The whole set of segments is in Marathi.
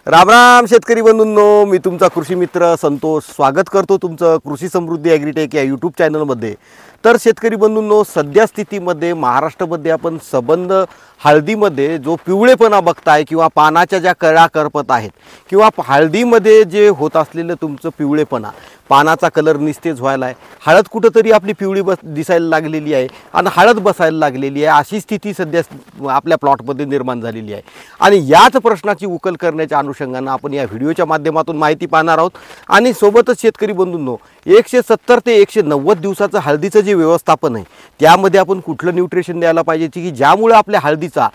राम राम शेतकरी बंधूंनो, मी तुमचा कृषी मित्र संतोष स्वागत करतो तुमचं कृषी समृद्धी ॲग्रीटेक या यूट्यूब चॅनलमध्ये। तर शेतकरी बंधूंनो, सध्या स्थितीमध्ये महाराष्ट्रामध्ये आपण सबंध हळदीमध्ये जो पिवळेपणा बघताय किंवा पानाच्या ज्या कळा करपत आहेत किंवा हळदीमध्ये जे होत असलेलं तुमचं पिवळेपणा, पानाचा कलर निस्तेज व्हायला आहे, हळद कुठंतरी आपली पिवळी दिसायला लागलेली आहे आणि हळद बसायला लागलेली आहे, अशी स्थिती सध्या आपल्या प्लॉटमध्ये निर्माण झालेली आहे। आणि याच प्रश्नाची उकल करण्याच्या अनुषंगाने आपण या व्हिडिओच्या माध्यमातून माहिती पाहणार आहोत। आणि सोबतच शेतकरी बंधूंनो, 170 ते 190 दिवसाचं हळदीचं जे व्यवस्थापन आहे त्यामध्ये आपण कुठलं न्यूट्रिशन द्यायला पाहिजे की ज्यामुळे आपल्या हळदीचा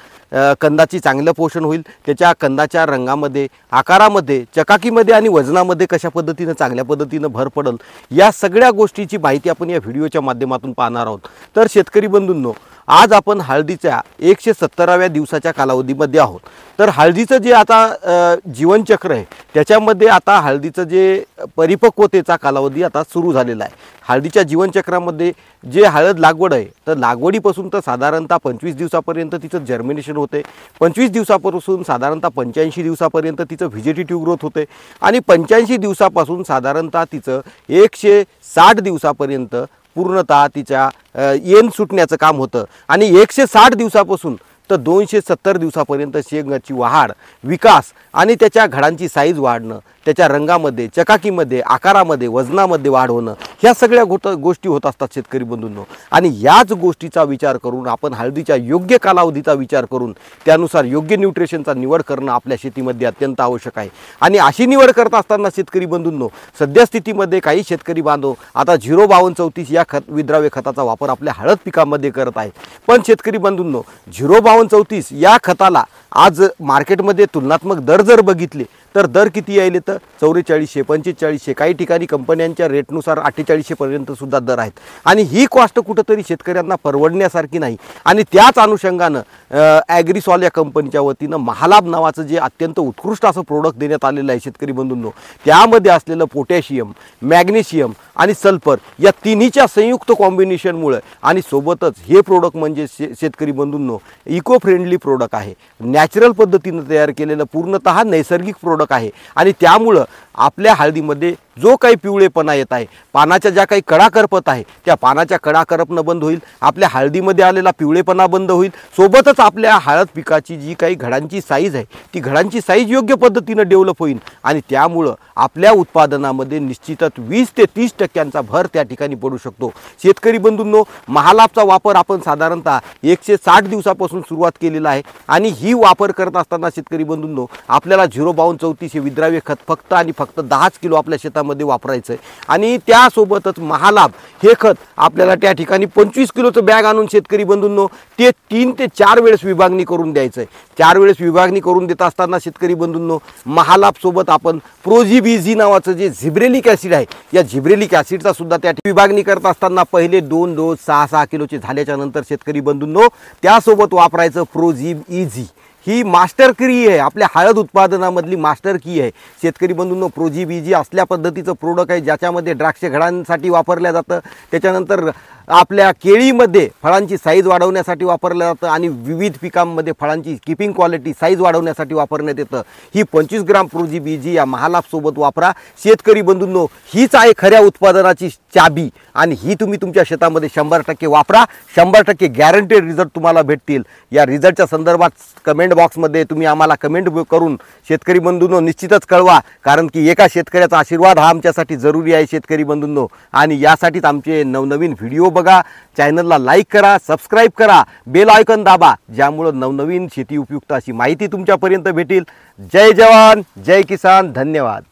कंदाची चांगलं पोषण होईल, त्याच्या कंदाच्या रंगामध्ये, आकारामध्ये, चकाकीमध्ये आणि वजनामध्ये कशा पद्धतीने चांगल्या पद्धतीने भर पडेल, या सगळ्या गोष्टीची माहिती आपण या व्हिडिओच्या माध्यमातून पाहणार आहोत। तर शेतकरी बंधूंनो, आज आपण हळदीच्या 170व्या दिवसाच्या कालावधीमध्ये आहोत। तर हळदीचं जे आता जीवनचक्र आहे त्याच्यामध्ये आता हळदीचं जे परिपक्वतेचा कालावधी आता सुरू झालेला आहे। हळदीच्या जीवनचक्रामध्ये जे हळद लागवड आहे, तर लागवडीपासून तर साधारणतः 25 दिवसापर्यंत तिचं जर्मिनेशन होते, 25 दिवसापासून साधारणतः 85 दिवसापर्यंत तिचं व्हेजिटेटिव्ह ग्रोथ होते आणि 85 दिवसापासून साधारणतः तिचं 160 दिवसापर्यंत पूर्णतः तिच्या येण सुटण्याचं काम होतं आणि 160 दिवसापासून तर 270 दिवसापर्यंत शेंगाची वाढ, विकास आणि त्याच्या घडांची साईज वाढणं, त्याच्या रंगामध्ये, चकाकीमध्ये, आकारामध्ये, वजनामध्ये वाढ होणं, ह्या सगळ्या गोष्टी होत असतात शेतकरी बंधूंनो। आणि याच गोष्टीचा विचार करून आपण हळदीच्या योग्य कालावधीचा विचार करून त्यानुसार योग्य न्यूट्रिशनचा निवड करणं आपल्या शेतीमध्ये अत्यंत आवश्यक आहे। आणि अशी निवड करत असताना शेतकरी बंधूंनो, सध्या स्थितीमध्ये काही शेतकरी बांधव आता 05234 या विद्राव्य खताचा वापर आपल्या हळद पिकामध्ये करत आहे। पण शेतकरी बंधूंनो, 05234 या खताला आज मार्केटमध्ये तुलनात्मक दर जर बघितले तर दर किती यायले तर 4400, 4500, काही ठिकाणी कंपन्यांच्या रेटनुसार 4800 पर्यंत सुद्धा दर आहेत। आणि ही कॉस्ट कुठंतरी शेतकऱ्यांना परवडण्यासारखी नाही। आणि त्याच अनुषंगानं ॲग्रीसॉल या कंपनीच्या वतीनं महालाभ नावाचं जे अत्यंत उत्कृष्ट असं प्रोडक्ट देण्यात आलेलं आहे शेतकरी बंधूंनो, त्यामध्ये असलेलं पोटॅशियम, मॅग्नेशियम आणि सल्फर या तिन्हीच्या संयुक्त कॉम्बिनेशनमुळे आणि सोबतच हे प्रोडक्ट म्हणजे शेतकरी बंधूंनो इको फ्रेंडली प्रोडक्ट आहे, नॅचरल पद्धतीने तयार केलेलं पूर्णतः नैसर्गिक प्रोडक्ट आहे। आणि त्यामुळं आपल्या हळदीमध्ये जो काही पिवळेपणा येत आहे, पानाच्या ज्या काही कडा करपत आहे त्या पानाच्या कडा करपणं बंद होईल, आपल्या हळदीमध्ये आलेला पिवळेपणा बंद होईल, सोबतच आपल्या हळद पिकाची जी काही घडांची साईज आहे ती घडांची साईज योग्य पद्धतीने डेव्हलप होईल आणि त्यामुळं आपल्या उत्पादनामध्ये निश्चितच 20 ते 30% भर त्या ठिकाणी पडू शकतो। शेतकरी बंधूंनो, महालाभचा वापर आपण साधारणतः 160 दिवसापासून सुरुवात केलेला आहे आणि ही वापर करत असताना शेतकरी बंधूंनो, आपल्याला 05234 हे विद्राव्य खत फक्त आणि फक्त 10 किलो आपल्या शेतामध्ये वापरायचं आहे। आणि त्यासोबतच महालाभ हे खत आपल्याला त्या ठिकाणी 25 किलोचं बॅग आणून शेतकरी बंधूंनो ते 3 ते 4 वेळेस विभागणी करून द्यायचं आहे। 4 वेळेस विभागणी करून देत असताना शेतकरी बंधूंनो, महालाभ सोबत आपण प्रोजीबीजी नावाचं जे झिब्रेलिक ॲसिड आहे, या झिब्रेलिक ॲसिडचा सुद्धा त्या विभागणी करत असताना पहिले 2 डोस 6-6 किलोचे झाल्याच्या नंतर शेतकरी बंधूंनो त्यासोबत वापरायचं प्रोजीब इझी। ही मास्टर की आहे, आपल्या हळद उत्पादनामधली मास्टर की आहे शेतकरी बंधूंनो। प्रोजीबीजी असल्या पद्धतीचं प्रोडक्ट आहे ज्याच्यामध्ये द्राक्ष घडांसाठी वापरलं जातं, त्याच्यानंतर आपल्या केळीमध्ये फळांची साईज वाढवण्यासाठी वापरलं जातं आणि विविध पिकांमध्ये फळांची कीपिंग क्वालिटी साईज वाढवण्यासाठी वापरण्यात येतं। ही 25 ग्राम प्रोजीबीजी या महालाभसोबत वापरा शेतकरी बंधूंनो, हीच आहे खऱ्या उत्पादनाची चाबी आणि ही तुम्ही तुमच्या शेतामध्ये 100% वापरा, 100% गॅरंटेड रिझल्ट तुम्हाला भेटतील। या रिझल्टच्या संदर्भात कमेंट बॉक्समध्ये तुम्ही आम्हाला कमेंट करून शेतकरी बंधूंनो निश्चितच कळवा, कारण की एका शेतकऱ्याचा आशीर्वाद हा आमच्यासाठी जरुरी आहे शेतकरी बंधूंनो। आणि यासाठीच आमचे नवनवीन व्हिडिओ बघा, चॅनलला लाईक करा, सबस्क्राईब करा, बेल आयकॉन दाबा, ज्यामुळे नवनवीन शेती उपयुक्त अशी माहिती तुमच्यापर्यंत भेटेल। जय जवान, जय किसान, धन्यवाद।